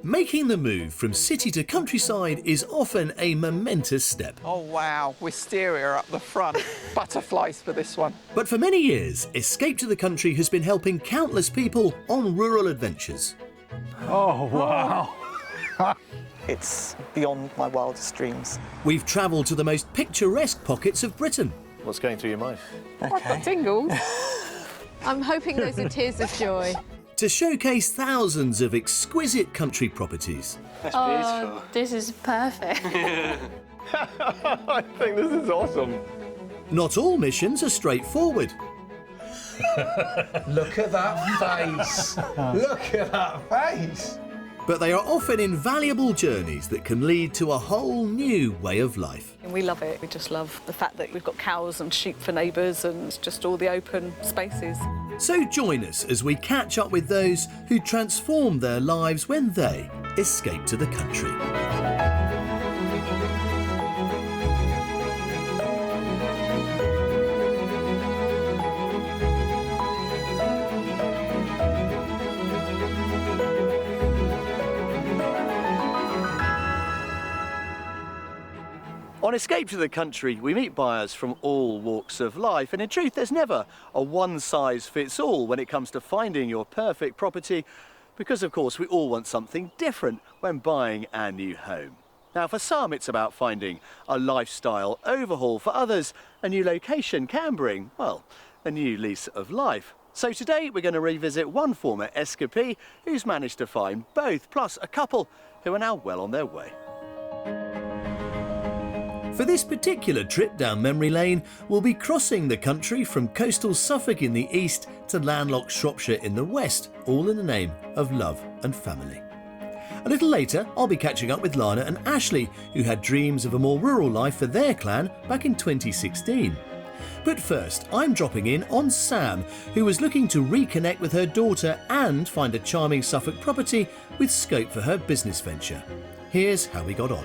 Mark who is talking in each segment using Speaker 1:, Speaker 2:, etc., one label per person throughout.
Speaker 1: Making the move from city to countryside is often a momentous step.
Speaker 2: Oh wow, wisteria up the front. Butterflies for this one.
Speaker 1: But for many years, Escape to the Country has been helping countless people on rural adventures.
Speaker 3: Oh, wow.
Speaker 4: It's beyond my wildest dreams.
Speaker 1: We've travelled to the most picturesque pockets of Britain.
Speaker 5: What's going through your mind?
Speaker 6: What the tingles? I'm hoping those are tears of joy.
Speaker 1: To showcase thousands of exquisite country properties.
Speaker 5: That's beautiful.
Speaker 7: This is perfect.
Speaker 5: I think this is awesome.
Speaker 1: Not all missions are straightforward.
Speaker 8: Look at that face! Look at that face!
Speaker 1: But they are often invaluable journeys that can lead to a whole new way of life.
Speaker 9: And we love it. We just love the fact that we've got cows and sheep for neighbours and just all the open spaces.
Speaker 1: So join us as we catch up with those who transformed their lives when they escaped to the country.
Speaker 5: On Escape to the Country, we meet buyers from all walks of life, and in truth, there's never a one-size-fits-all when it comes to finding your perfect property, because of course we all want something different when buying our new home. Now, for some, it's about finding a lifestyle overhaul. For others, a new location can bring, well, a new lease of life. So today, we're going to revisit one former escapee who's managed to find both, plus a couple who are now well on their way.
Speaker 1: For this particular trip down memory lane, we'll be crossing the country from coastal Suffolk in the east to landlocked Shropshire in the west, all in the name of love and family. A little later, I'll be catching up with Lana and Ashley, who had dreams of a more rural life for their clan back in 2016. But first, I'm dropping in on Sam, who was looking to reconnect with her daughter and find a charming Suffolk property with scope for her business venture. Here's how we got on.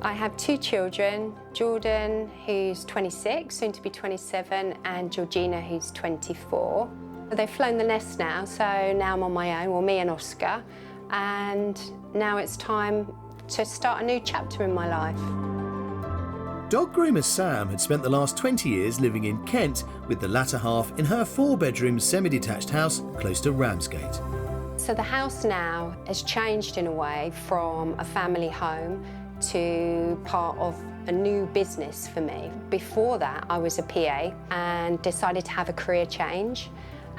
Speaker 7: I have two children, Jordan, who's 26, soon to be 27, and Georgina, who's 24. They've flown the nest now, so now I'm on my own, well, me and Oscar, and now it's time to start a new chapter in my life.
Speaker 1: Dog groomer Sam had spent the last 20 years living in Kent, with the latter half in her 4-bedroom semi-detached house close to Ramsgate.
Speaker 7: So the house now has changed in a way from a family home to part of a new business for me. Before that, I was a PA and decided to have a career change,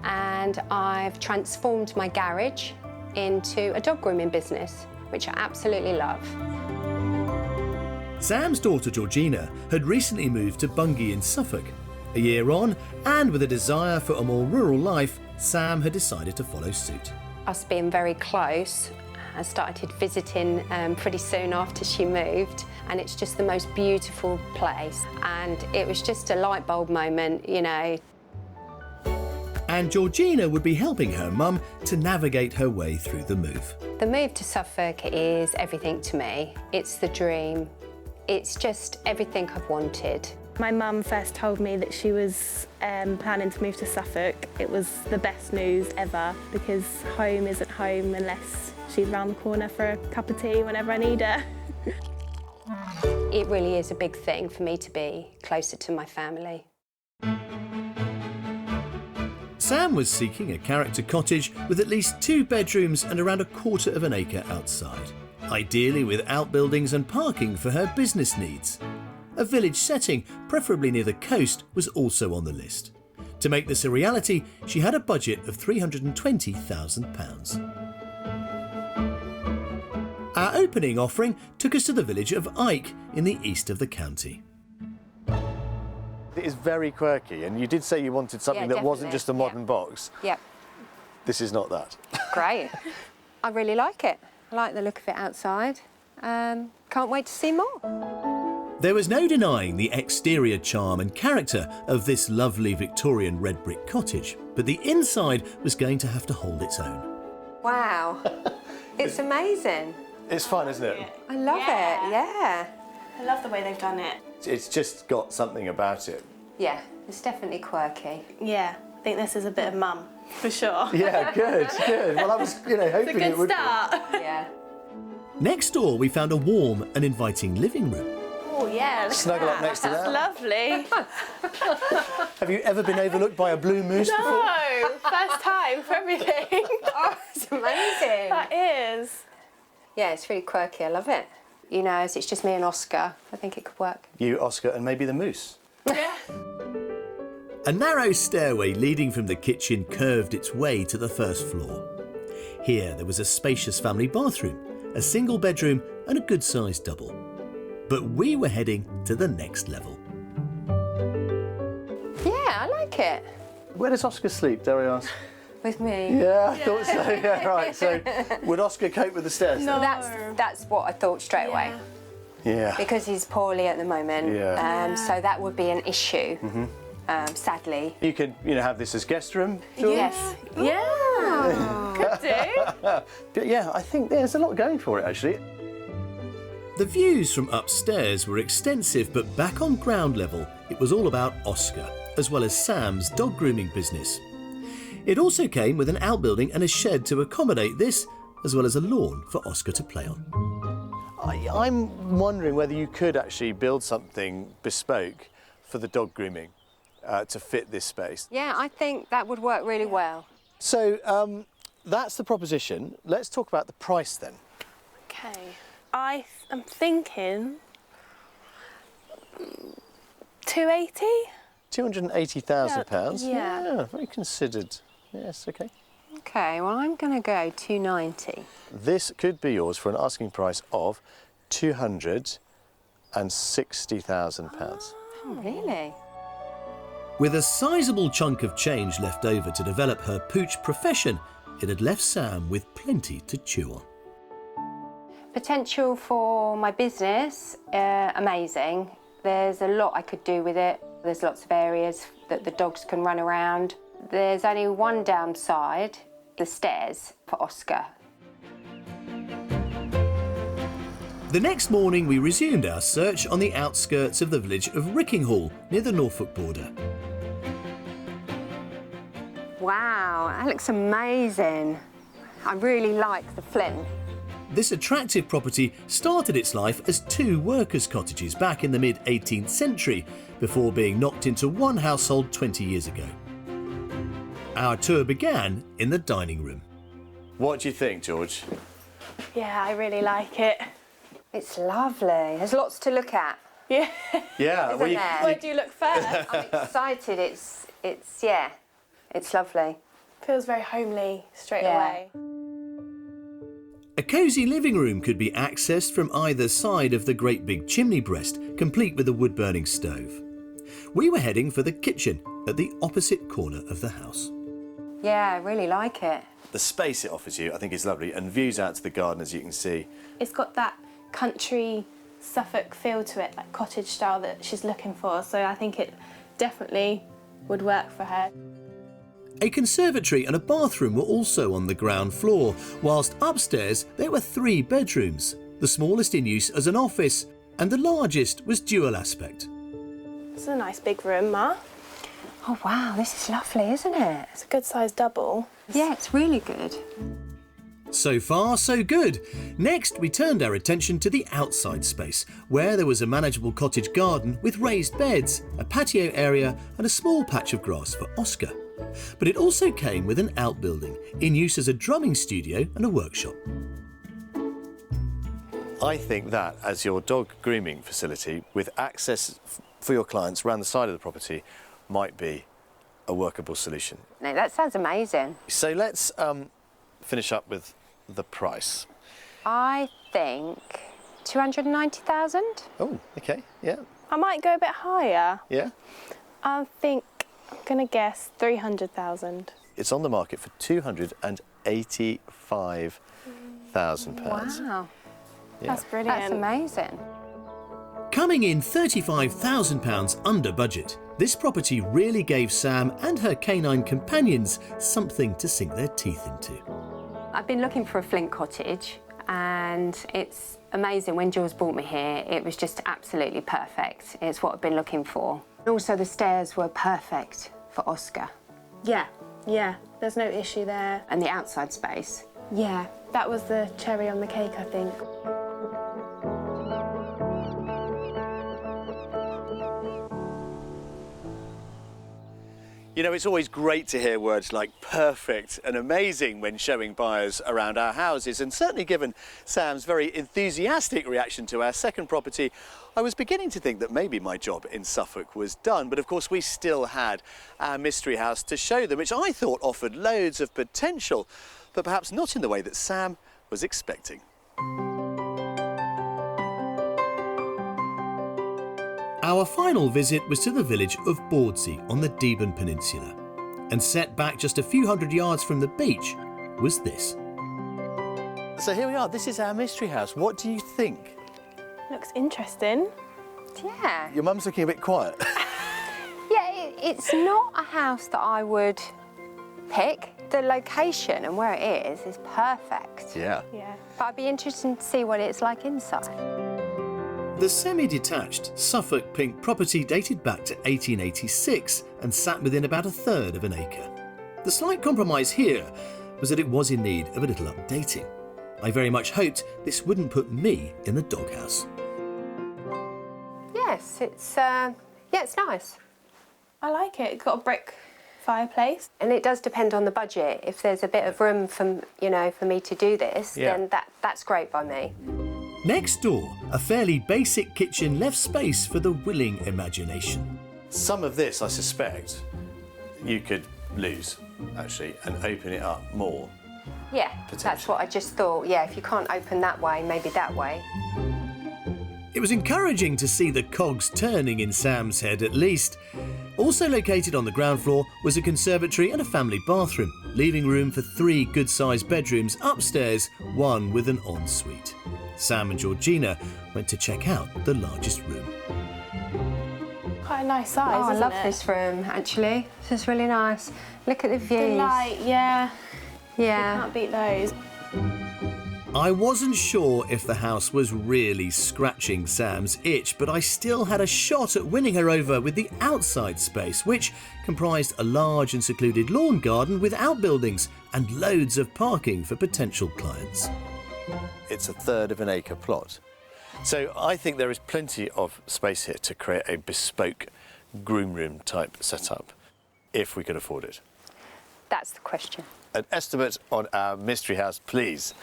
Speaker 7: and I've transformed my garage into a dog grooming business, which I absolutely love.
Speaker 1: Sam's daughter Georgina had recently moved to Bungay in Suffolk. A year on, and with a desire for a more rural life, Sam had decided to follow suit.
Speaker 7: Us being very close, I started visiting pretty soon after she moved, and it's just the most beautiful place. And it was just a light bulb moment, you know.
Speaker 1: And Georgina would be helping her mum to navigate her way through the move.
Speaker 7: The move to Suffolk is everything to me. It's the dream. It's just everything I've wanted.
Speaker 10: My mum first told me that she was planning to move to Suffolk. It was the best news ever, because home isn't home unless she's round the corner for a cup of tea whenever I need her.
Speaker 7: It really is a big thing for me to be closer to my family.
Speaker 1: Sam was seeking a character cottage with at least 2 bedrooms and around a quarter of an acre outside, ideally with outbuildings and parking for her business needs. A village setting, preferably near the coast, was also on the list. To make this a reality, she had a budget of £320,000. Our opening offering took us to the village of Ike in the east of the county.
Speaker 5: It is very quirky, and you did say you wanted something that wasn't just a modern box.
Speaker 7: Yep.
Speaker 5: This is not that.
Speaker 7: Great. I really like it. I like the look of it outside. Can't wait to see more.
Speaker 1: There was no denying the exterior charm and character of this lovely Victorian red brick cottage, but the inside was going to have to hold its own.
Speaker 7: Wow. It's amazing.
Speaker 5: It's fun, isn't it?
Speaker 7: I love it, yeah.
Speaker 10: I love the way they've done it.
Speaker 5: It's just got something about it.
Speaker 7: Yeah, it's definitely quirky.
Speaker 10: Yeah, think this is a bit of mum, for sure.
Speaker 5: Yeah, good, good. Well, I was, hoping
Speaker 10: It's a good
Speaker 5: it would
Speaker 10: start.
Speaker 7: Yeah.
Speaker 1: Next door, we found a warm and inviting living room.
Speaker 10: Oh, yeah, look
Speaker 5: Snuggle
Speaker 10: at
Speaker 5: up next to
Speaker 10: That's
Speaker 5: that.
Speaker 10: lovely.
Speaker 5: Have you ever been overlooked by a blue moose before?
Speaker 10: No, first time for everything.
Speaker 7: Oh, it's amazing.
Speaker 10: That is.
Speaker 7: Yeah, it's really quirky. I love it. As it's just me and Oscar, I think it could work.
Speaker 5: You, Oscar, and maybe the moose.
Speaker 10: Yeah.
Speaker 1: A narrow stairway leading from the kitchen curved its way to the first floor. Here there was a spacious family bathroom, a single bedroom and a good-sized double. But we were heading to the next level.
Speaker 7: Yeah, I like it.
Speaker 5: Where does Oscar sleep, dare I ask?
Speaker 7: With me.
Speaker 5: Yeah, I thought so. Yeah, right. So, would Oscar cope with the stairs?
Speaker 10: No.
Speaker 7: That's what I thought straight away.
Speaker 5: Yeah.
Speaker 7: Because he's poorly at the moment.
Speaker 5: Yeah.
Speaker 7: So that would be an issue, sadly.
Speaker 5: You could, have this as guest room.
Speaker 7: Yes.
Speaker 10: Yeah. Could do.
Speaker 5: But yeah, I think there's a lot going for it, actually.
Speaker 1: The views from upstairs were extensive, but back on ground level, it was all about Oscar, as well as Sam's dog grooming business. It also came with an outbuilding and a shed to accommodate this, as well as a lawn for Oscar to play on.
Speaker 5: I'm wondering whether you could actually build something bespoke for the dog grooming to fit this space.
Speaker 7: Yeah, I think that would work really well.
Speaker 5: So that's the proposition. Let's talk about the price then.
Speaker 10: Okay. I am thinking 280.
Speaker 5: £280,000.
Speaker 10: Yeah.
Speaker 5: Very considered. Yes, okay.
Speaker 7: Okay, well, I'm going to go 290.
Speaker 5: This could be yours for an asking price of £260,000.
Speaker 7: Oh, really?
Speaker 1: With a sizable chunk of change left over to develop her pooch profession, it had left Sam with plenty to chew on.
Speaker 7: Potential for my business, amazing. There's a lot I could do with it. There's lots of areas that the dogs can run around. There's only one downside, the stairs for Oscar.
Speaker 1: The next morning we resumed our search on the outskirts of the village of Rickinghall, near the Norfolk border.
Speaker 7: Wow, that looks amazing. I really like the flint.
Speaker 1: This attractive property started its life as two workers' cottages back in the mid-18th century, before being knocked into one household 20 years ago. Our tour began in the dining room.
Speaker 5: What do you think, George?
Speaker 10: Yeah, I really like it.
Speaker 7: It's lovely. There's lots to look at.
Speaker 10: Yeah.
Speaker 5: Yeah.
Speaker 7: Isn't there?
Speaker 10: Where do you look first?
Speaker 7: I'm excited. It's lovely.
Speaker 10: Feels very homely straight
Speaker 7: Yeah.
Speaker 10: away.
Speaker 1: A cosy living room could be accessed from either side of the great big chimney breast, complete with a wood-burning stove. We were heading for the kitchen at the opposite corner of the house.
Speaker 7: Yeah, I really like it.
Speaker 5: The space it offers you, I think, is lovely, and views out to the garden, as you can see.
Speaker 10: It's got that country Suffolk feel to it, like cottage style that she's looking for. So I think it definitely would work for her.
Speaker 1: A conservatory and a bathroom were also on the ground floor, whilst upstairs there were 3 bedrooms, the smallest in use as an office, and the largest was dual aspect.
Speaker 10: It's a nice big room, Ma.
Speaker 7: Oh, wow, this is lovely, isn't it?
Speaker 10: It's a good sized double.
Speaker 7: Yeah, it's really good.
Speaker 1: So far, so good. Next, we turned our attention to the outside space, where there was a manageable cottage garden with raised beds, a patio area and a small patch of grass for Oscar. But it also came with an outbuilding, in use as a drumming studio and a workshop.
Speaker 5: I think that, as your dog grooming facility, with access for your clients around the side of the property, might be a workable solution.
Speaker 7: No, that sounds amazing.
Speaker 5: So let's finish up with the price.
Speaker 7: I think 290,000.
Speaker 5: Oh, okay, yeah.
Speaker 10: I might go a bit higher.
Speaker 5: Yeah?
Speaker 10: I'm gonna guess 300,000.
Speaker 5: It's on the market for £285,000.
Speaker 7: Wow,
Speaker 5: Yeah.
Speaker 10: That's brilliant.
Speaker 7: that's amazing.
Speaker 1: Coming in £35,000 under budget, this property really gave Sam and her canine companions something to sink their teeth into.
Speaker 7: I've been looking for a flint cottage and it's amazing. When Jules brought me here, it was just absolutely perfect. It's what I've been looking for. Also, the stairs were perfect for Oscar.
Speaker 10: Yeah, yeah, there's no issue there.
Speaker 7: And the outside space?
Speaker 10: Yeah, that was the cherry on the cake, I think.
Speaker 5: You know, it's always great to hear words like perfect and amazing when showing buyers around our houses, and certainly given Sam's very enthusiastic reaction to our second property, I was beginning to think that maybe my job in Suffolk was done. But of course we still had our mystery house to show them, which I thought offered loads of potential, but perhaps not in the way that Sam was expecting.
Speaker 1: Our final visit was to the village of Bordsey on the Deben Peninsula, and set back just a few hundred yards from the beach was this.
Speaker 5: So here we are, this is our mystery house. What do you think?
Speaker 10: Looks interesting.
Speaker 7: Yeah.
Speaker 5: Your mum's looking a bit quiet.
Speaker 7: Yeah, it's not a house that I would pick. The location and where it is perfect.
Speaker 5: Yeah.
Speaker 10: Yeah.
Speaker 7: But I'd be interested to see what it's like inside.
Speaker 1: The semi-detached Suffolk pink property dated back to 1886 and sat within about 1/3 of an acre. The slight compromise here was that it was in need of a little updating. I very much hoped this wouldn't put me in the doghouse.
Speaker 7: Yes, it's nice.
Speaker 10: I like it. It's got a brick fireplace.
Speaker 7: And it does depend on the budget. If there's a bit of room for, for me to do this, then that's great by me.
Speaker 1: Next door, a fairly basic kitchen left space for the willing imagination.
Speaker 5: Some of this, I suspect, you could lose, actually, and open it up more.
Speaker 7: Yeah, that's what I just thought. Yeah, if you can't open that way, maybe that way.
Speaker 1: It was encouraging to see the cogs turning in Sam's head, at least. Also located on the ground floor was a conservatory and a family bathroom, leaving room for 3 good-sized bedrooms upstairs, one with an ensuite. Sam and Georgina went to check out the largest room.
Speaker 10: Quite a nice size,
Speaker 7: I
Speaker 10: isn't
Speaker 7: love
Speaker 10: it?
Speaker 7: this room, actually. This is really nice. Look at the views.
Speaker 10: The light, yeah.
Speaker 7: Yeah.
Speaker 10: You can't beat those.
Speaker 1: I wasn't sure if the house was really scratching Sam's itch, but I still had a shot at winning her over with the outside space, which comprised a large and secluded lawn garden with outbuildings and loads of parking for potential clients.
Speaker 5: It's 1/3 of an acre plot. So I think there is plenty of space here to create a bespoke groom room type setup, if we can afford it.
Speaker 7: That's the question.
Speaker 5: An estimate on our mystery house, please.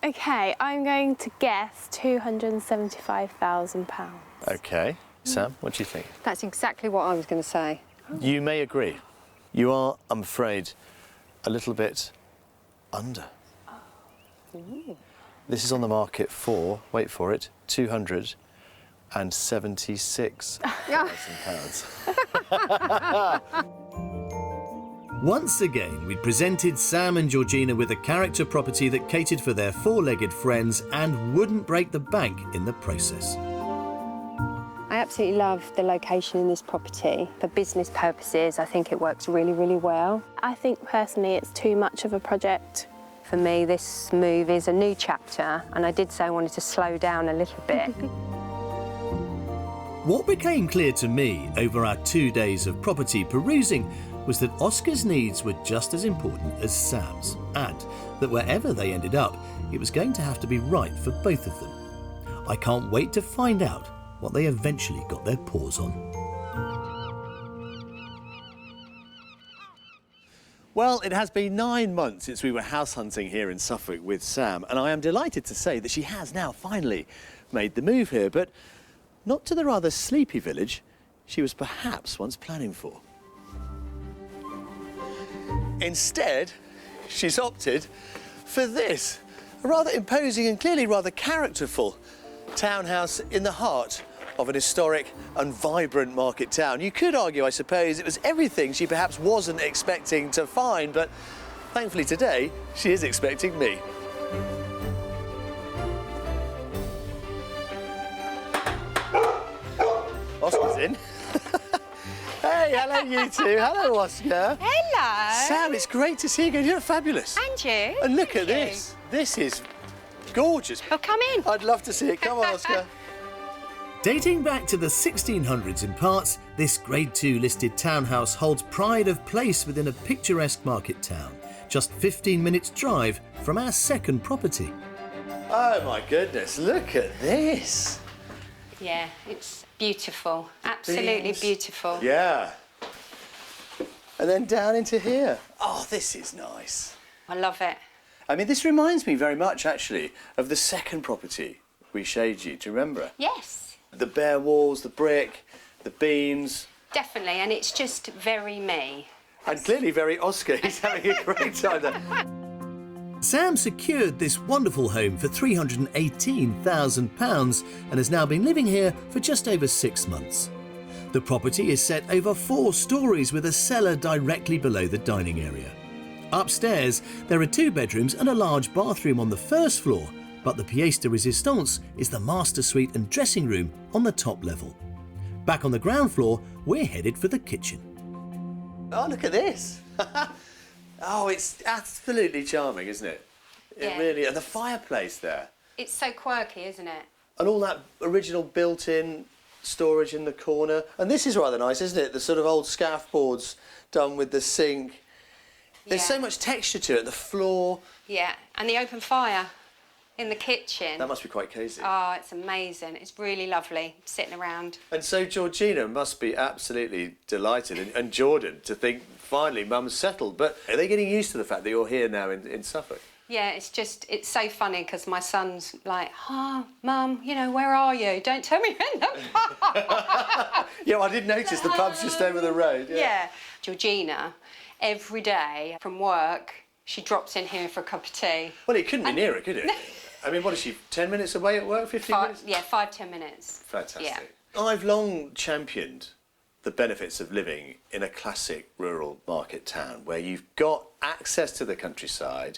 Speaker 10: Okay, I'm going to guess £275,000.
Speaker 5: OK. Sam, what do you think?
Speaker 7: That's exactly what I was going to say.
Speaker 5: You may agree. You are, I'm afraid, a little bit under.
Speaker 7: Ooh.
Speaker 5: This is on the market for, wait for it, £276,000.
Speaker 1: Once again, we presented Sam and Georgina with a character property that catered for their 4-legged friends and wouldn't break the bank in the process.
Speaker 7: I absolutely love the location in this property. For business purposes, I think it works really, really well.
Speaker 10: I think personally it's too much of a project.
Speaker 7: For me, this move is a new chapter, and I did say I wanted to slow down a little bit.
Speaker 1: What became clear to me over our 2 days of property perusing was that Oscar's needs were just as important as Sam's, and that wherever they ended up, it was going to have to be right for both of them. I can't wait to find out what they eventually got their paws on.
Speaker 5: Well, it has been 9 months since we were house hunting here in Suffolk with Sam, and I am delighted to say that she has now finally made the move here, but not to the rather sleepy village she was perhaps once planning for. Instead, she's opted for this, a rather imposing and clearly rather characterful townhouse in the heart of an historic and vibrant market town. You could argue, I suppose, it was everything she perhaps wasn't expecting to find, but thankfully today, she is expecting me. Oscar's in. Hey, hello you two. Hello, Oscar.
Speaker 11: Hello.
Speaker 5: Sam, it's great to see you again. You look fabulous.
Speaker 11: And you.
Speaker 5: And look at
Speaker 11: Thank
Speaker 5: this. This is gorgeous.
Speaker 11: Oh, come in.
Speaker 5: I'd love to see it. Come on, Oscar.
Speaker 1: Dating back to the 1600s in parts, this Grade 2 listed townhouse holds pride of place within a picturesque market town, just 15 minutes drive from our second property.
Speaker 5: Oh my goodness, look at this.
Speaker 7: Yeah, it's beautiful, absolutely beautiful.
Speaker 5: Yeah. And then down into here. Oh, this is nice.
Speaker 7: I love it.
Speaker 5: I mean, this reminds me very much, actually, of the second property we showed you. Do you remember?
Speaker 7: Yes.
Speaker 5: The bare walls, the brick, the beams.
Speaker 7: Definitely, and it's just very me.
Speaker 5: And clearly very Oscar. He's having a great time there.
Speaker 1: Sam secured this wonderful home for £318,000 and has now been living here for just over 6 months. The property is set over 4 stories with a cellar directly below the dining area. Upstairs, there are 2 bedrooms and a large bathroom on the first floor, but the pièce de résistance is the master suite and dressing room on the top level. Back on the ground floor, we're headed for the kitchen.
Speaker 5: Oh, look at this. Oh, it's absolutely charming, isn't it? It really, and the fireplace there.
Speaker 7: It's so quirky, isn't it?
Speaker 5: And all that original built-in storage in the corner. And this is rather nice, isn't it? The sort of old scaff boards done with the sink. There's so much texture to it, the floor.
Speaker 7: Yeah, and the open fire in the kitchen.
Speaker 5: That must be quite cosy.
Speaker 7: Oh, it's amazing. It's really lovely, sitting around.
Speaker 5: And so Georgina must be absolutely delighted, and Jordan, to think, finally, Mum's settled. But are they getting used to the fact that you're here now in Suffolk?
Speaker 7: Yeah, it's so funny because my son's like, oh, Mum, you know, where are you? Don't tell me you're in the pub.
Speaker 5: Yeah, well, I did notice the pub's just over the road.
Speaker 7: Yeah. Georgina, every day from work, she drops in here for a cup of tea.
Speaker 5: Well, it couldn't be nearer, could it? I mean, what is she, 10 minutes away at work, 15 minutes?
Speaker 7: Yeah, 5-10 minutes.
Speaker 5: Fantastic.
Speaker 7: Yeah.
Speaker 5: I've long championed the benefits of living in a classic rural market town where you've got access to the countryside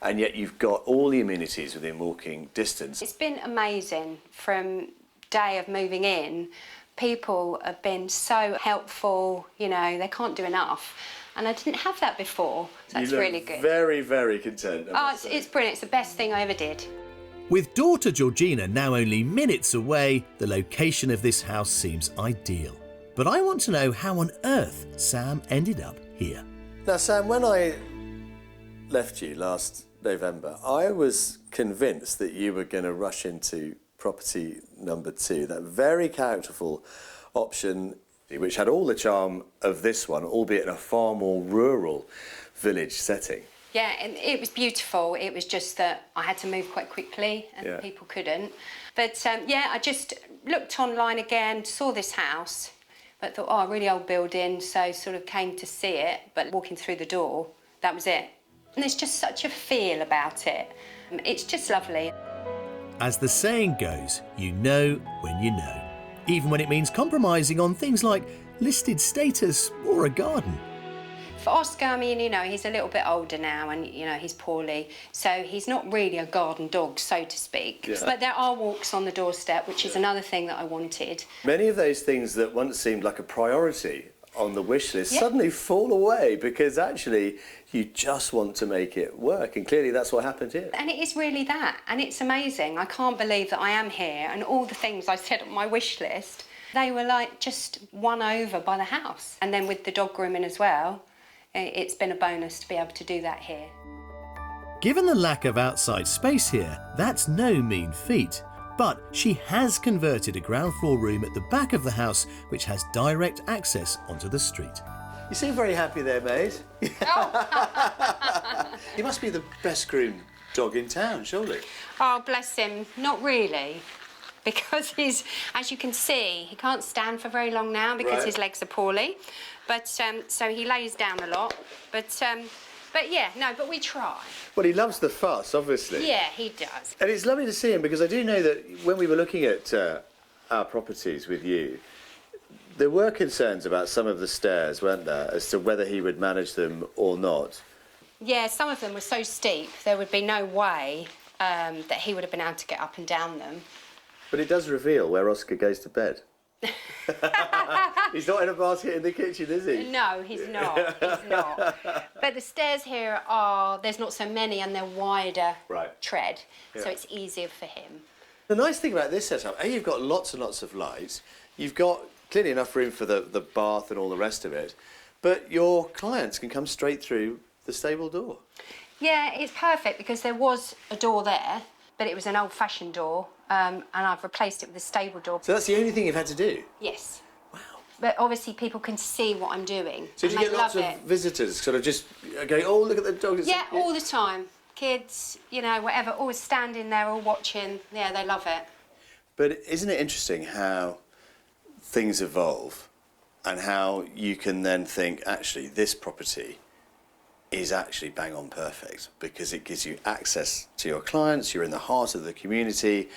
Speaker 5: and yet you've got all the amenities within walking distance.
Speaker 7: It's been amazing from day of moving in. People have been so helpful, you know, they can't do enough. And I didn't have that before, so that's really good.
Speaker 5: Very, very content.
Speaker 7: Oh, it's brilliant. It's the best thing I ever did.
Speaker 1: With daughter Georgina now only minutes away, the location of this house seems ideal. But I want to know how on earth Sam ended up here.
Speaker 5: Now, Sam, when I left you last November, I was convinced that you were going to rush into property number 2, that very characterful option, which had all the charm of this one, albeit in a far more rural village setting.
Speaker 7: Yeah, and it was beautiful. It was just that I had to move quite quickly and people couldn't. But yeah, I just looked online again, saw this house, but thought, oh, really old building, so sort of came to see it, but walking through the door, that was it. And there's just such a feel about it. It's just lovely.
Speaker 1: As the saying goes, you know when you know. Even when it means compromising on things like listed status or a garden.
Speaker 7: For Oscar, I mean, you know, he's a little bit older now and, you know, he's poorly. So he's not really a garden dog, so to speak. Yeah. But there are walks on the doorstep, which is another thing that I wanted.
Speaker 5: Many of those things that once seemed like a priority on the wish list suddenly fall away because actually you just want to make it work. And clearly that's what happened here.
Speaker 7: And it is really that. And it's amazing. I can't believe that I am here and all the things I said on my wish list, they were like just won over by the house. And then with the dog grooming as well, it's been a bonus to be able to do that here.
Speaker 1: Given the lack of outside space here, that's no mean feat. But she has converted a ground floor room at the back of the house, which has direct access onto the street.
Speaker 5: You seem very happy there, mate.
Speaker 7: Oh.
Speaker 5: He must be the best groomed dog in town, surely.
Speaker 7: Oh, bless him. Not really. Because he's, as you can see, he can't stand for very long now because his legs are poorly. But so he lays down a lot. But yeah, no, but we try.
Speaker 5: Well, he loves the fuss, obviously.
Speaker 7: Yeah, he does.
Speaker 5: And it's lovely to see him because I do know that when we were looking at our properties with you, there were concerns about some of the stairs, weren't there, as to whether he would manage them or not.
Speaker 7: Yeah, some of them were so steep, there would be no way that he would have been able to get up and down them.
Speaker 5: But it does reveal where Oscar goes to bed. He's not in a basket in the kitchen, is he?
Speaker 7: No, he's not. He's not. But the stairs here there's not so many and they're wider tread, so it's easier for him.
Speaker 5: The nice thing about this setup, you've got lots and lots of light. You've got clearly enough room for the bath and all the rest of it. But your clients can come straight through the stable door.
Speaker 7: Yeah, it's perfect because there was a door there, but it was an old-fashioned door, and I've replaced it with a stable door.
Speaker 5: So that's the only thing you've had to do?
Speaker 7: Yes.
Speaker 5: Wow.
Speaker 7: But obviously people can see what I'm doing.
Speaker 5: So do you get lots of visitors sort of just going, oh, look at the dog?
Speaker 7: Yeah, all the time. Kids, you know, whatever, always standing there, all watching. Yeah, they love it.
Speaker 5: But isn't it interesting how things evolve and how you can then think, actually, this property is actually bang on perfect because it gives you access to your clients, you're in the heart of the community.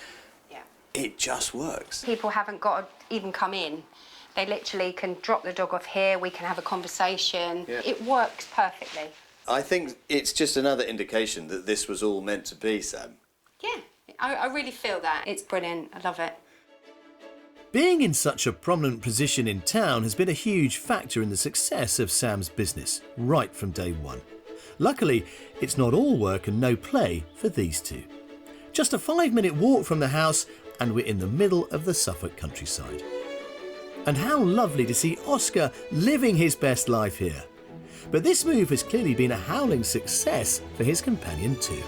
Speaker 7: Yeah.
Speaker 5: It just works.
Speaker 7: People haven't got to even come in. They literally can drop the dog off here, we can have a conversation. Yeah. It works perfectly.
Speaker 5: I think it's just another indication that this was all meant to be, Sam.
Speaker 7: Yeah, I really feel that. It's brilliant, I love it.
Speaker 1: Being in such a prominent position in town has been a huge factor in the success of Sam's business, right from day one. Luckily, it's not all work and no play for these two. Just a 5-minute walk from the house and we're in the middle of the Suffolk countryside. And how lovely to see Oscar living his best life here. But this move has clearly been a howling success for his companion too.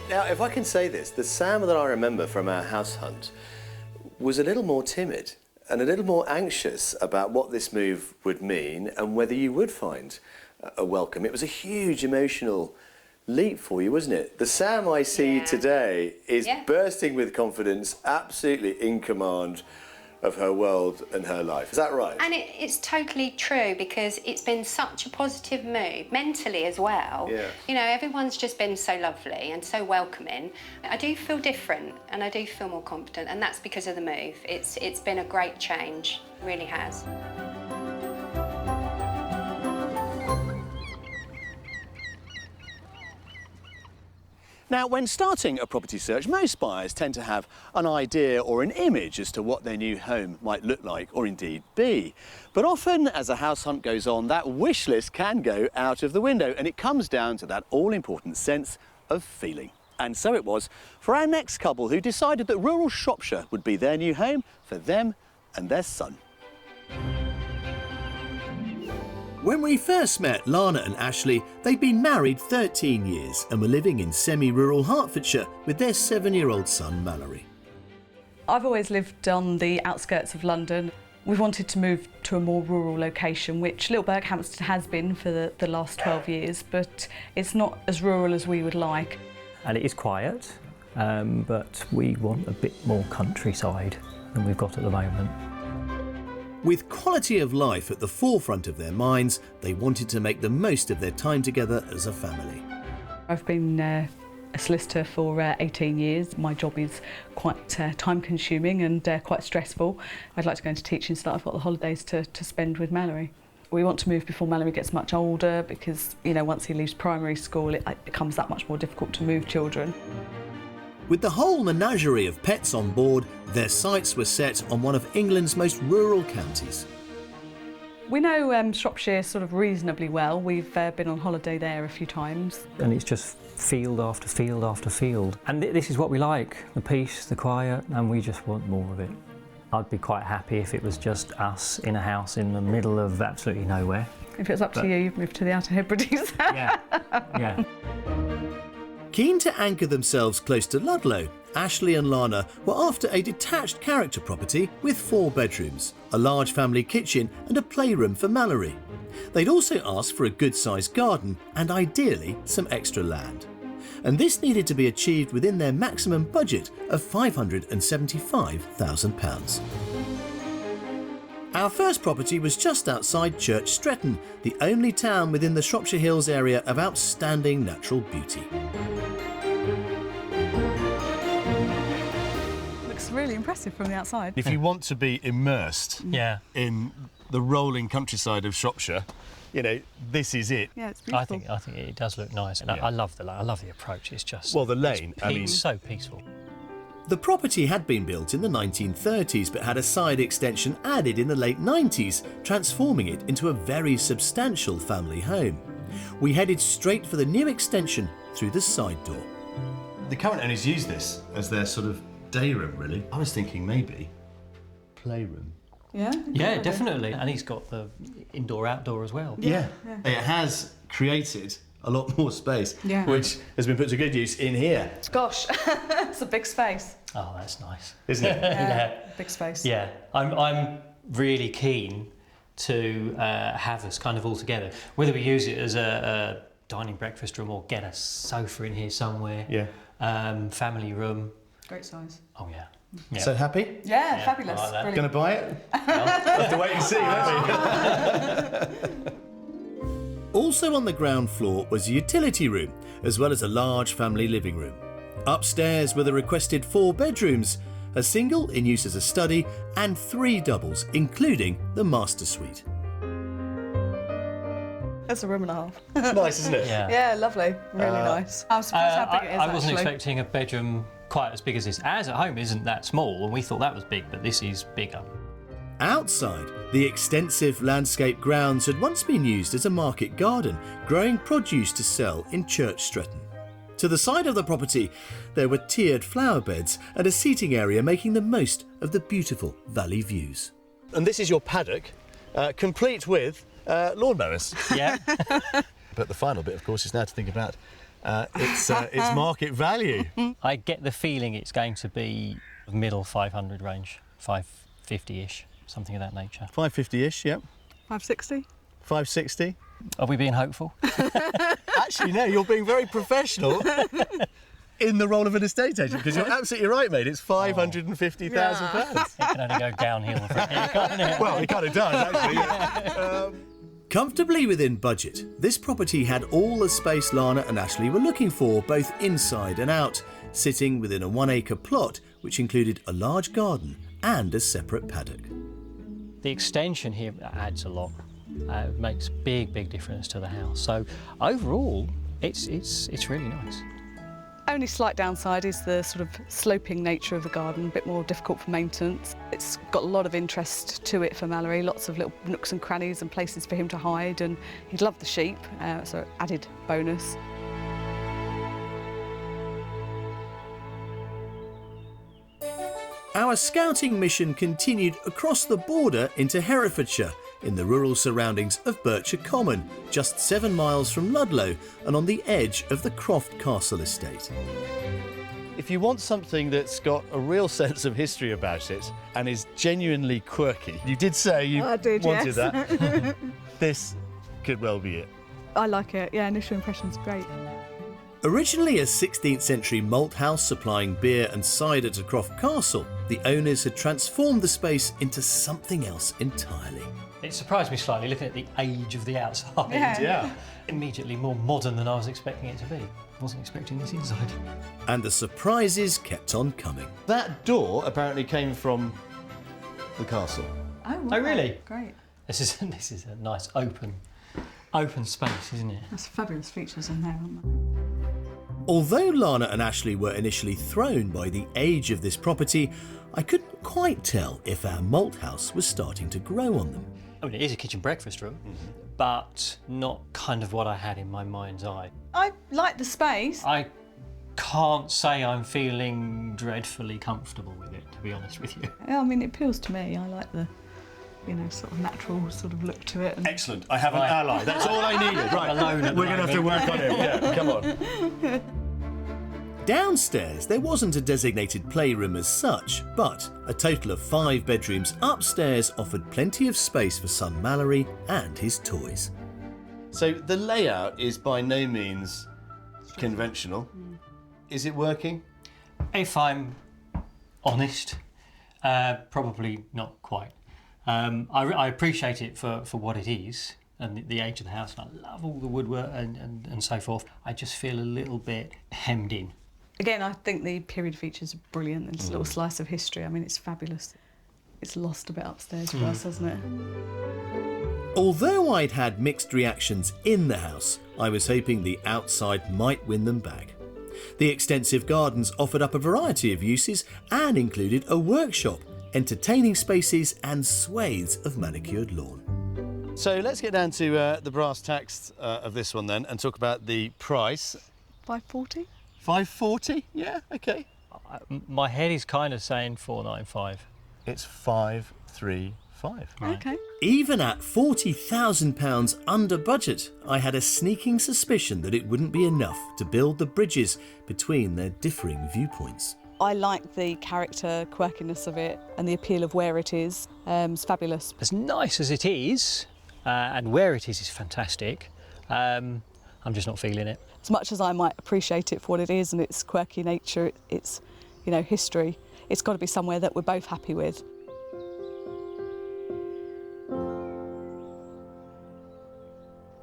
Speaker 5: Now, if I can say this, the Sam that I remember from our house hunt was a little more timid and a little more anxious about what this move would mean and whether you would find a welcome. It was a huge emotional leap for you, wasn't it? The Sam I see today is bursting with confidence, absolutely in command of her world and her life. Is that right?
Speaker 7: And it's totally true because it's been such a positive move, mentally as well.
Speaker 5: Yeah.
Speaker 7: You know, everyone's just been so lovely and so welcoming. I do feel different and I do feel more confident, and that's because of the move. It's been a great change, it really has.
Speaker 5: Now, when starting a property search, most buyers tend to have an idea or an image as to what their new home might look like or indeed be. But often, as a house hunt goes on, that wish list can go out of the window, and it comes down to that all-important sense of feeling. And so it was for our next couple who decided that rural Shropshire would be their new home for them and their son.
Speaker 1: When we first met Lana and Ashley, they'd been married 13 years and were living in semi-rural Hertfordshire with their 7-year-old son, Mallory.
Speaker 9: I've always lived on the outskirts of London. We wanted to move to a more rural location, which Little Berkhamsted has been for the last 12 years, but it's not as rural as we would like.
Speaker 3: And it is quiet, but we want a bit more countryside than we've got at the moment.
Speaker 1: With quality of life at the forefront of their minds, they wanted to make the most of their time together as a family.
Speaker 9: I've been a solicitor for 18 years. My job is quite time-consuming and quite stressful. I'd like to go into teaching so that I've got the holidays to spend with Mallory. We want to move before Mallory gets much older because, you know, once he leaves primary school, it becomes that much more difficult to move children.
Speaker 1: With the whole menagerie of pets on board, their sights were set on one of England's most rural counties.
Speaker 9: We know Shropshire sort of reasonably well. We've been on holiday there a few times.
Speaker 3: And it's just field after field after field. And this is what we like, the peace, the quiet, and we just want more of it. I'd be quite happy if it was just us in a house in the middle of absolutely nowhere.
Speaker 9: If it's up to you, you've moved to the Outer Hebrides.
Speaker 3: Yeah.
Speaker 1: Keen to anchor themselves close to Ludlow, Ashley and Lana were after a detached character property with 4 bedrooms, a large family kitchen and a playroom for Mallory. They'd also asked for a good-sized garden and ideally some extra land. And this needed to be achieved within their maximum budget of £575,000. Our first property was just outside Church Stretton, the only town within the Shropshire Hills area of outstanding natural beauty.
Speaker 9: Looks really impressive from the outside.
Speaker 5: If you want to be immersed in the rolling countryside of Shropshire, you know, this is it.
Speaker 9: Yeah, it's beautiful.
Speaker 3: I think it does look nice. And I love the approach. It's just
Speaker 5: the lane.
Speaker 3: It's so peaceful.
Speaker 1: The property had been built in the 1930s but had a side extension added in the late 90s, transforming it into a very substantial family home. We headed straight for the new extension through the side door.
Speaker 5: the current owners use this as their sort of day room, really. I was thinking maybe playroom.
Speaker 9: Yeah?
Speaker 3: Yeah, definitely. And he's got the indoor-outdoor as well.
Speaker 5: Yeah. It has created a lot more space, which has been put to good use in here.
Speaker 9: Gosh, it's a big space.
Speaker 3: Oh, that's nice.
Speaker 5: Isn't it?
Speaker 9: Yeah, big space.
Speaker 3: Yeah, I'm really keen to have us kind of all together. Whether we use it as a dining breakfast room or get a sofa in here somewhere.
Speaker 5: Yeah.
Speaker 3: Family room.
Speaker 9: Great size.
Speaker 3: Oh, yeah.
Speaker 5: So happy?
Speaker 9: Yeah, fabulous.
Speaker 3: Like
Speaker 5: Going to buy it? We'll have to wait and see, won't we?
Speaker 1: Also on the ground floor was a utility room, as well as a large family living room. Upstairs were the requested 4 bedrooms, a single in use as a study, and 3 doubles, including the master suite.
Speaker 9: That's a room and a half.
Speaker 5: It's nice, isn't it?
Speaker 9: Yeah, lovely. Really nice. I was surprised how big it is,
Speaker 3: I wasn't
Speaker 9: actually.
Speaker 3: expecting a bedroom quite as big as this. Ours at home isn't that small, and we thought that was big, but this is bigger.
Speaker 1: Outside, the extensive landscape grounds had once been used as a market garden, growing produce to sell in Church Stretton. To the side of the property, there were tiered flower beds and a seating area making the most of the beautiful valley views.
Speaker 5: And this is your paddock, complete with lawnmowers.
Speaker 3: Yeah.
Speaker 5: But the final bit, of course, is now to think about its market value.
Speaker 3: I get the feeling it's going to be middle 500 range, 550-ish, something of that nature.
Speaker 5: 550-ish, yep.
Speaker 9: 560?
Speaker 5: 560.
Speaker 3: Are we being hopeful?
Speaker 5: Actually, no, you're being very professional in the role of an estate agent, because you're absolutely right, mate. It's £550,000.
Speaker 3: It can only go downhill from here, can't it?
Speaker 5: Well, it kind of does, actually.
Speaker 1: Comfortably within budget, this property had all the space Lana and Ashley were looking for, both inside and out, sitting within a 1-acre plot, which included a large garden and a separate paddock.
Speaker 3: The extension here adds a lot. It makes big difference to the house. So overall, it's really nice.
Speaker 9: Only slight downside is the sort of sloping nature of the garden, a bit more difficult for maintenance. It's got a lot of interest to it for Mallory, lots of little nooks and crannies and places for him to hide, and he'd love the sheep, so added bonus.
Speaker 1: Our scouting mission continued across the border into Herefordshire, in the rural surroundings of Berkshire Common, just 7 miles from Ludlow and on the edge of the Croft Castle estate.
Speaker 5: If you want something that's got a real sense of history about it and is genuinely quirky, you did say you wanted that, this could well be it.
Speaker 9: I like it, yeah, initial impression's great.
Speaker 1: Originally a 16th century malt house supplying beer and cider to Croft Castle, the owners had transformed the space into something else entirely.
Speaker 3: It surprised me slightly looking at the age of the outside.
Speaker 5: Yeah.
Speaker 3: Immediately more modern than I was expecting it to be. Wasn't expecting this inside.
Speaker 1: And the surprises kept on coming.
Speaker 5: That door apparently came from the castle.
Speaker 9: Oh, wow.
Speaker 3: Oh, really?
Speaker 9: Great.
Speaker 3: This is a nice open space, isn't it?
Speaker 9: There's fabulous features in there, aren't there?
Speaker 1: Although Lana and Ashley were initially thrown by the age of this property, I couldn't quite tell if our malt house was starting to grow on them.
Speaker 3: I mean, it is a kitchen breakfast room, but not kind of what I had in my mind's eye.
Speaker 9: I like the space.
Speaker 3: I can't say I'm feeling dreadfully comfortable with it, to be honest with you.
Speaker 9: Yeah, I mean, it appeals to me. I like the, sort of natural sort of look to it. And
Speaker 5: Excellent. I have an ally. That's all I needed. Right.
Speaker 3: Alone at the
Speaker 5: We're going to have to work on him. Yeah, come on.
Speaker 1: Downstairs, there wasn't a designated playroom as such, but a total of 5 bedrooms upstairs offered plenty of space for son Mallory and his toys.
Speaker 5: So the layout is by no means conventional. Is it working?
Speaker 3: If I'm honest, probably not quite. I appreciate it for what it is and the age of the house, and I love all the woodwork and so forth. I just feel a little bit hemmed in.
Speaker 9: again, I think the period features are brilliant. It's a little slice of history. I mean, it's fabulous. It's lost a bit upstairs for us, hasn't it?
Speaker 1: Although I'd had mixed reactions in the house, I was hoping the outside might win them back. The extensive gardens offered up a variety of uses and included a workshop, entertaining spaces and swathes of manicured lawn.
Speaker 5: So let's get down to the brass tacks of this one then and talk about the price.
Speaker 9: $540?
Speaker 5: 540? Yeah, okay.
Speaker 3: My head is kind of saying 495.
Speaker 5: It's 535.
Speaker 9: Okay.
Speaker 1: Even at £40,000 under budget, I had a sneaking suspicion that it wouldn't be enough to build the bridges between their differing viewpoints.
Speaker 9: I like the character quirkiness of it and the appeal of where it is. It's fabulous.
Speaker 3: As nice as it is, and where it is fantastic, I'm just not feeling it.
Speaker 9: As much as I might appreciate it for what it is and its quirky nature, its, you know, history, it's got to be somewhere that we're both happy with.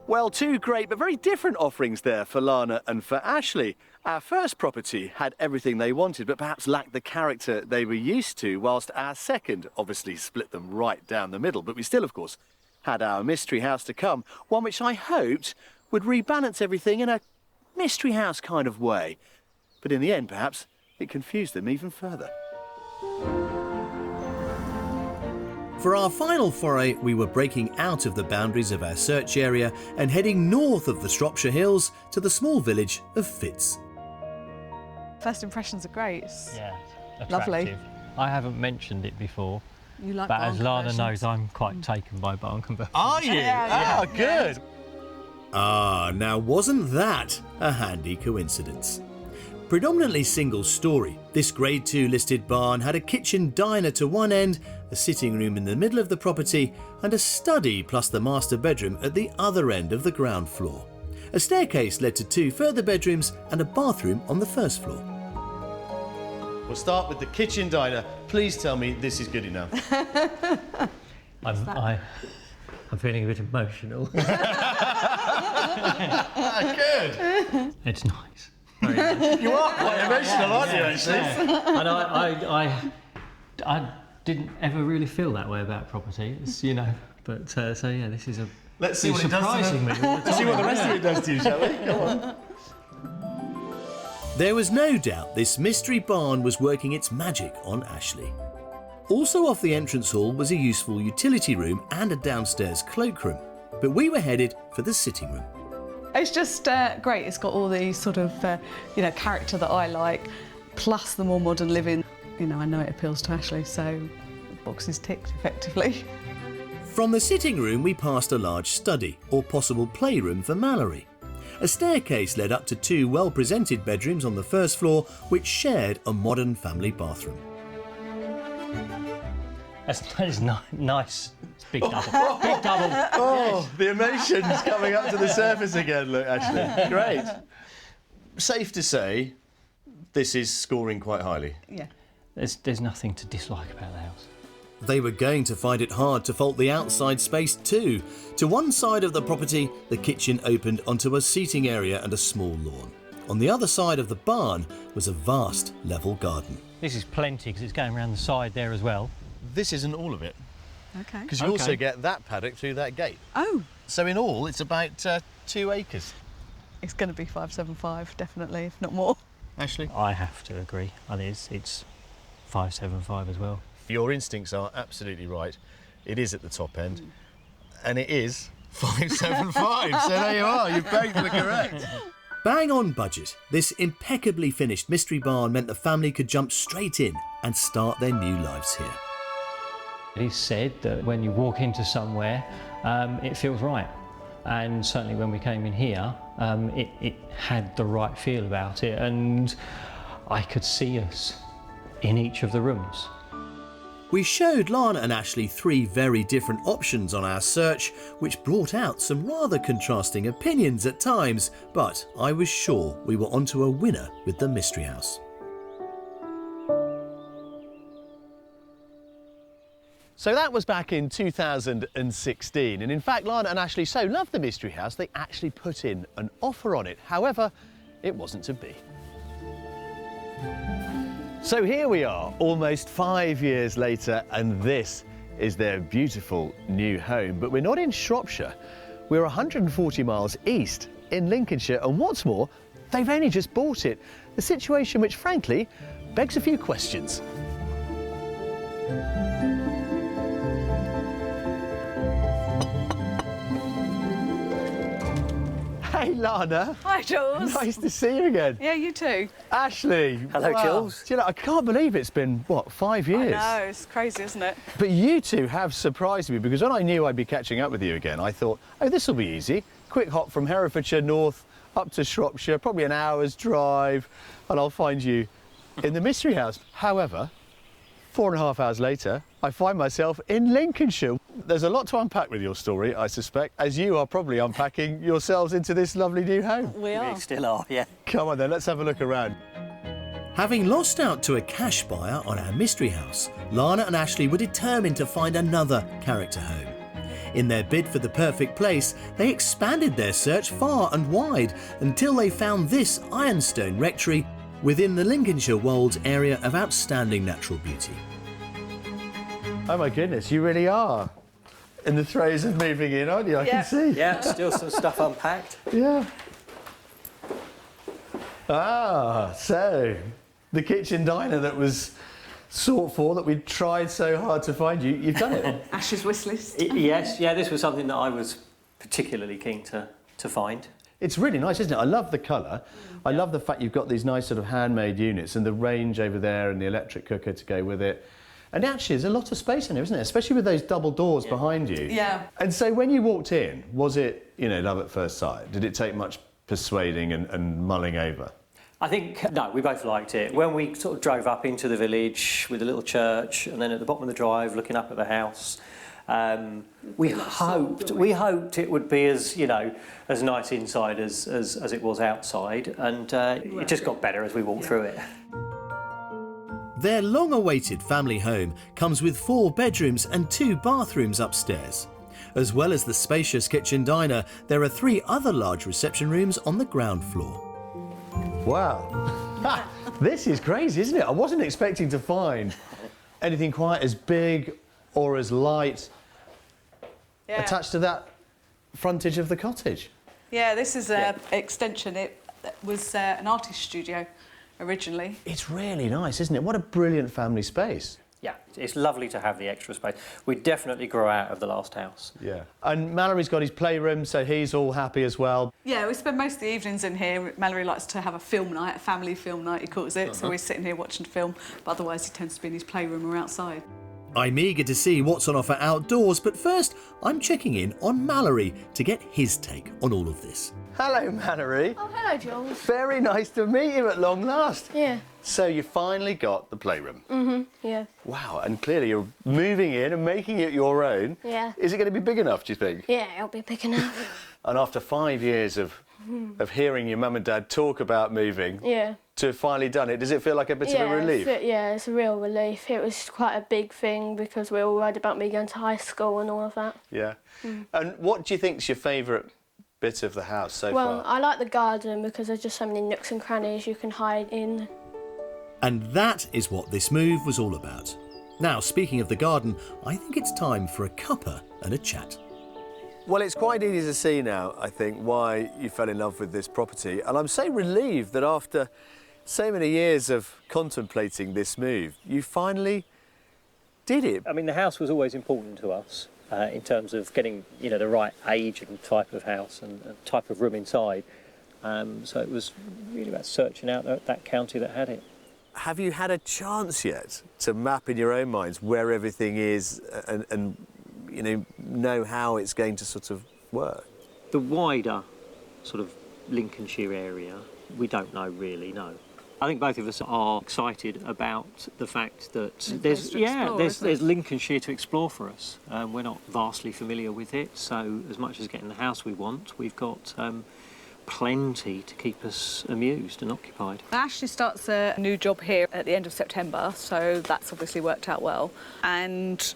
Speaker 5: Well, two great but very different offerings there for Lana and for Ashley. Our first property had everything they wanted, but perhaps lacked the character they were used to, whilst our second obviously split them right down the middle. But we still, of course, had our mystery house to come, one which I hoped would rebalance everything in a mystery house kind of way. But in the end, perhaps, it confused them even further.
Speaker 1: For our final foray, we were breaking out of the boundaries of our search area and heading north of the Shropshire Hills to the small village of Fitz.
Speaker 9: First impressions are great.
Speaker 3: Yeah,
Speaker 9: lovely.
Speaker 3: attractive. I haven't mentioned it before,
Speaker 9: You like
Speaker 3: but
Speaker 9: barn
Speaker 3: as Lana
Speaker 9: conversions?
Speaker 3: knows, I'm quite taken by barn conversions.
Speaker 5: Are you?
Speaker 9: Yeah.
Speaker 5: Good.
Speaker 1: Ah, now wasn't that a handy coincidence? Predominantly single story, this Grade 2 listed barn had a kitchen diner to one end, a sitting room in the middle of the property and a study plus the master bedroom at the other end of the ground floor. A staircase led to 2 further bedrooms and a bathroom on the first floor.
Speaker 5: We'll start with the kitchen diner. Please tell me this is good enough.
Speaker 3: I'm feeling a bit emotional.
Speaker 5: Good.
Speaker 3: It's nice.
Speaker 5: You are quite emotional, aren't you, actually?
Speaker 3: And I didn't ever really feel that way about property, it's, you know. But so yeah, this is a.
Speaker 5: Let's see
Speaker 3: it's
Speaker 5: what it does to
Speaker 3: surprising me.
Speaker 5: Let's see what the rest of it does to you, shall we? Go on.
Speaker 1: There was no doubt this mystery barn was working its magic on Ashley. Also off the entrance hall was a useful utility room and a downstairs cloakroom, but we were headed for the sitting room.
Speaker 9: It's just great. It's got all the sort of, you know, character that I like, plus the more modern living. You know, I know it appeals to Ashley, so boxes ticked effectively.
Speaker 1: From the sitting room, we passed a large study or possible playroom for Mallory. A staircase led up to 2 well-presented bedrooms on the first floor, which shared a modern family bathroom.
Speaker 3: That is nice. It's big double. Big double.
Speaker 5: Oh, the emotions coming up to the surface again, look, Ashley. Great. Safe to say, this is scoring quite highly.
Speaker 9: Yeah.
Speaker 3: There's nothing to dislike about the house.
Speaker 1: They were going to find it hard to fault the outside space too. To one side of the property, the kitchen opened onto a seating area and a small lawn. On the other side of the barn was a vast level garden.
Speaker 3: This is plenty because it's going around the side there as well.
Speaker 5: This isn't all of it,
Speaker 9: Okay.
Speaker 5: because you also get that paddock through that gate.
Speaker 9: Oh,
Speaker 5: So in all, it's about 2 acres.
Speaker 9: it's going to be 575, definitely, if not more.
Speaker 5: Ashley?
Speaker 3: I have to agree. And it's 575 as well.
Speaker 5: Your instincts are absolutely right. It is at the top end, and it is 575. So there you are, you both were correct.
Speaker 1: Bang on budget, this impeccably finished mystery barn meant the family could jump straight in and start their new lives here.
Speaker 3: It is said that when you walk into somewhere, it feels right. And certainly when we came in here, it had the right feel about it, and I could see us in each of the rooms.
Speaker 1: We showed Lana and Ashley 3 very different options on our search, which brought out some rather contrasting opinions at times, but I was sure we were onto a winner with the mystery house.
Speaker 5: So that was back in 2016, and in fact Lana and Ashley so loved the mystery house they actually put in an offer on it. However, it wasn't to be. So here we are, almost 5 years later, and this is their beautiful new home. But we're not in Shropshire, we're 140 miles east in Lincolnshire, and what's more, they've only just bought it. A situation which frankly begs a few questions. Hey, Lana.
Speaker 9: Hi, Jules.
Speaker 5: Nice to see you again.
Speaker 9: Yeah, you too.
Speaker 5: Ashley.
Speaker 3: Hello,
Speaker 5: wow.
Speaker 3: Jules.
Speaker 5: Do you know, I can't believe it's been, what, 5 years?
Speaker 9: I know, it's crazy, isn't it?
Speaker 5: But you two have surprised me, because when I knew I'd be catching up with you again, I thought, oh, this will be easy. Quick hop from Herefordshire north up to Shropshire, probably an hour's drive, and I'll find you in the mystery house. However, 4.5 hours later, I find myself in Lincolnshire. There's a lot to unpack with your story, I suspect, as you are probably unpacking yourselves into this lovely new home.
Speaker 9: We are.
Speaker 3: We still are, yeah.
Speaker 5: Come on then, let's have a look around.
Speaker 1: Having lost out to a cash buyer on our mystery house, Lana and Ashley were determined to find another character home. In their bid for the perfect place, they expanded their search far and wide until they found this ironstone rectory within the Lincolnshire Wolds area of outstanding natural beauty.
Speaker 5: Oh my goodness, you really are in the throes of moving in, aren't you? I can see.
Speaker 3: Yeah, still some stuff unpacked.
Speaker 5: Yeah. Ah, so the kitchen diner that was sought for, that we tried so hard to find, you've done it.
Speaker 9: Ash's wish list.
Speaker 3: Yes, yeah, this was something that I was particularly keen to find.
Speaker 5: It's really nice, isn't it? I love the colour. I love the fact you've got these nice sort of handmade units and the range over there and the electric cooker to go with it. And actually, there's a lot of space in here, isn't it? Especially with those double doors behind you.
Speaker 9: Yeah.
Speaker 5: And so when you walked in, was it, you know, love at first sight? Did it take much persuading and mulling over?
Speaker 3: I think, no, we both liked it. When we sort of drove up into the village with a little church and then at the bottom of the drive looking up at the house, we hoped it would be as, you know, as nice inside as it was outside, and it just got better as we walked through it.
Speaker 1: Their long-awaited family home comes with 4 bedrooms and 2 bathrooms upstairs. As well as the spacious kitchen diner, there are 3 other large reception rooms on the ground floor.
Speaker 5: Wow. This is crazy, isn't it? I wasn't expecting to find anything quite as big or as light attached to that frontage of the cottage.
Speaker 9: Yeah, this is an extension. It was an artist studio originally.
Speaker 5: It's really nice, isn't it? What a brilliant family space.
Speaker 3: Yeah, it's lovely to have the extra space. We definitely grew out of the last house.
Speaker 5: Yeah. And Mallory's got his playroom, so he's all happy as well.
Speaker 9: Yeah, we spend most of the evenings in here. Mallory likes to have a film night, a family film night, he calls it. So we're sitting here watching film, but otherwise he tends to be in his playroom or outside.
Speaker 1: I'm eager to see what's on offer outdoors, but first I'm checking in on Mallory to get his take on all of this.
Speaker 5: Hello, Mallory.
Speaker 10: Oh, hello, Jules.
Speaker 5: Very nice to meet you at long last.
Speaker 10: Yeah.
Speaker 5: So you finally got the playroom.
Speaker 10: Yeah.
Speaker 5: Wow, and clearly you're moving in and making it your own.
Speaker 10: Yeah.
Speaker 5: Is it going to be big enough, do you think?
Speaker 10: Yeah, it'll be big enough.
Speaker 5: And after 5 years of hearing your mum and dad talk about moving, to have finally done it, does it feel like a bit of a relief?
Speaker 10: It's a real relief. It was quite a big thing because we were all worried about me going to high school and all of that.
Speaker 5: Yeah. And what do you think's your favourite bit of the house so far?
Speaker 10: Well, I like the garden because there's just so many nooks and crannies you can hide in.
Speaker 1: And that is what this move was all about. Now, speaking of the garden, I think it's time for a cuppa and a chat.
Speaker 5: Well, it's quite easy to see now, I think, why you fell in love with this property. And I'm so relieved that after so many years of contemplating this move, you finally did it.
Speaker 3: I mean, the house was always important to us in terms of getting, you know, the right age and type of house and type of room inside. So it was really about searching out that county that had it.
Speaker 5: Have you had a chance yet to map in your own minds where everything is and you know how it's going to sort of work?
Speaker 3: The wider sort of Lincolnshire area, we don't know really, no. I think both of us are excited about the fact that there's Lincolnshire to explore for us. We're not vastly familiar with it, so as much as getting the house we want, we've got plenty to keep us amused and occupied.
Speaker 9: Ashley starts a new job here at the end of September, so that's obviously worked out well. And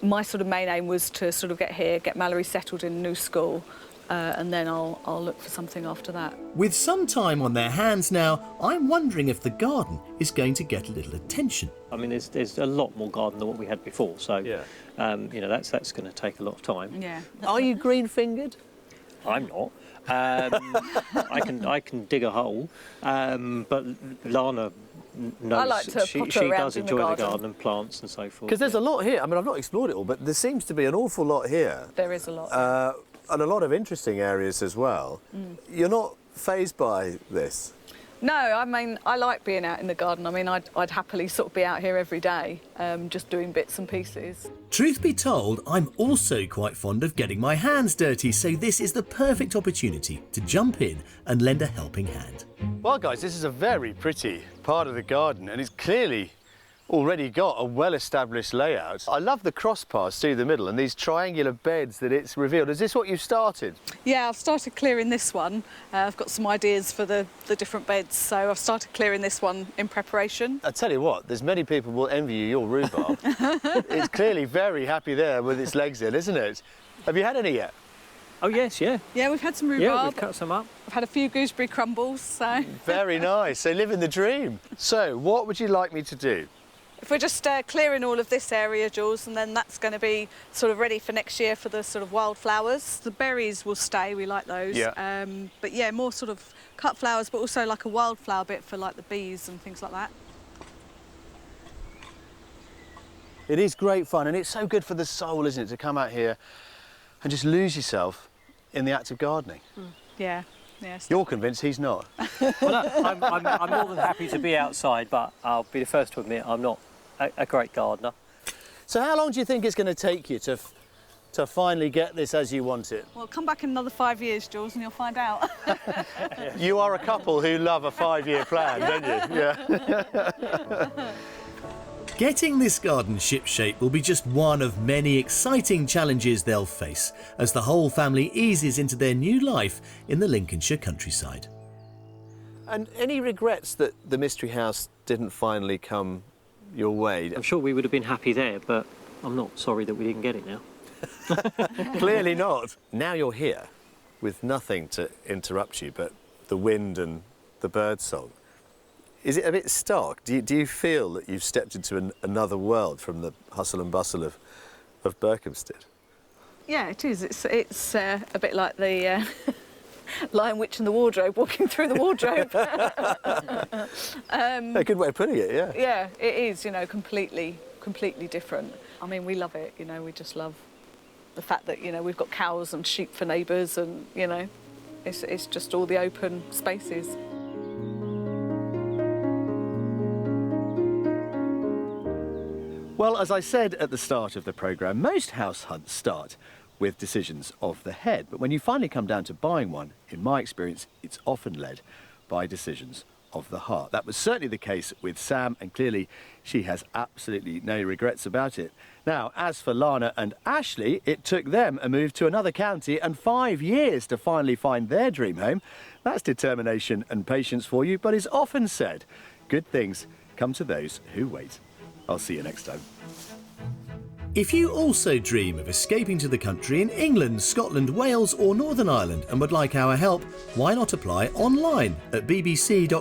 Speaker 9: my sort of main aim was to sort of get here, get Mallory settled in a new school, and then I'll look for something after that.
Speaker 1: With some time on their hands now, I'm wondering if the garden is going to get a little attention.
Speaker 3: I mean, there's a lot more garden than what we had before, so you know, that's going to take a lot of time.
Speaker 9: Yeah.
Speaker 5: Are you green-fingered?
Speaker 3: I'm not. I can dig a hole, but Lana knows.
Speaker 9: I like to
Speaker 3: she
Speaker 9: does
Speaker 3: enjoy the garden and plants and so forth.
Speaker 5: Because there's a lot here. I mean, I've not explored it all, but there seems to be an awful lot here.
Speaker 9: There is a lot.
Speaker 5: And a lot of interesting areas as well. You're not fazed by this?
Speaker 9: No, I mean, I like being out in the garden. I mean, I'd happily sort of be out here every day, just doing bits and pieces.
Speaker 1: Truth be told, I'm also quite fond of getting my hands dirty, so this is the perfect opportunity to jump in and lend a helping hand.
Speaker 5: Well, guys, this is a very pretty part of the garden, and it's clearly already got a well-established layout. I love the cross paths through the middle and these triangular beds that it's revealed. Is this what you've started?
Speaker 9: Yeah, I've started clearing this one. I've got some ideas for the different beds, so I've started clearing this one in preparation.
Speaker 5: I tell you what, there's many people will envy you your rhubarb. It's clearly very happy there with its legs in, isn't it? Have you had any yet?
Speaker 3: Oh yes, yeah.
Speaker 9: Yeah, we've had some rhubarb.
Speaker 3: Yeah, we've cut some up.
Speaker 9: I've had a few gooseberry crumbles, so...
Speaker 5: Very nice, they live in the dream. So, what would you like me to do?
Speaker 9: If we're just clearing all of this area, Jules, and then that's going to be sort of ready for next year for the sort of wildflowers. The berries will stay, we like those.
Speaker 5: Yeah.
Speaker 9: But yeah, more sort of cut flowers, but also like a wildflower bit for like the bees and things like that.
Speaker 5: It is great fun, and it's so good for the soul, isn't it, to come out here and just lose yourself in the act of gardening.
Speaker 9: Yeah. Yes.
Speaker 5: You're convinced he's not.
Speaker 3: Well, no, I'm more than happy to be outside, but I'll be the first to admit I'm not a great gardener.
Speaker 5: So how long do you think it's going to take you to finally get this as you want it?
Speaker 9: Well, come back in another 5 years, Jules, and you'll find out.
Speaker 5: You are a couple who love a 5-year plan, don't you? Yeah.
Speaker 1: Getting this garden shipshape will be just one of many exciting challenges they'll face as the whole family eases into their new life in the Lincolnshire countryside.
Speaker 5: And any regrets that the mystery house didn't finally come your way?
Speaker 3: I'm sure we would have been happy there, but I'm not sorry that we didn't get it now.
Speaker 5: Clearly not. Now you're here with nothing to interrupt you but the wind and the bird song. Is it a bit stark? Do you feel that you've stepped into another world from the hustle and bustle of Berkhamsted?
Speaker 9: Yeah, it is. It's a bit like the Lion, Witch and the Wardrobe, walking through the wardrobe.
Speaker 5: A good way of putting it, yeah.
Speaker 9: Yeah, it is, you know, completely different. I mean, we love it, you know, we just love the fact that, you know, we've got cows and sheep for neighbours and, you know, it's just all the open spaces.
Speaker 5: Well, as I said at the start of the programme, most house hunts start with decisions of the head. But when you finally come down to buying one, in my experience, it's often led by decisions of the heart. That was certainly the case with Sam, and clearly she has absolutely no regrets about it. Now, as for Lana and Ashley, it took them a move to another county and 5 years to finally find their dream home. That's determination and patience for you, but it's often said, good things come to those who wait. I'll see you next time.
Speaker 1: If you also dream of escaping to the country in England, Scotland, Wales or Northern Ireland and would like our help, why not apply online at bbc.co.uk/take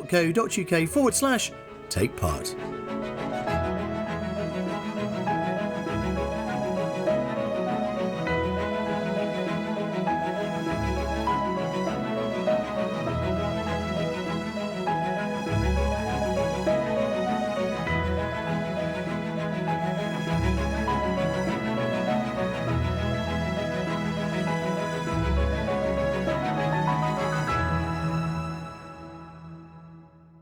Speaker 1: part.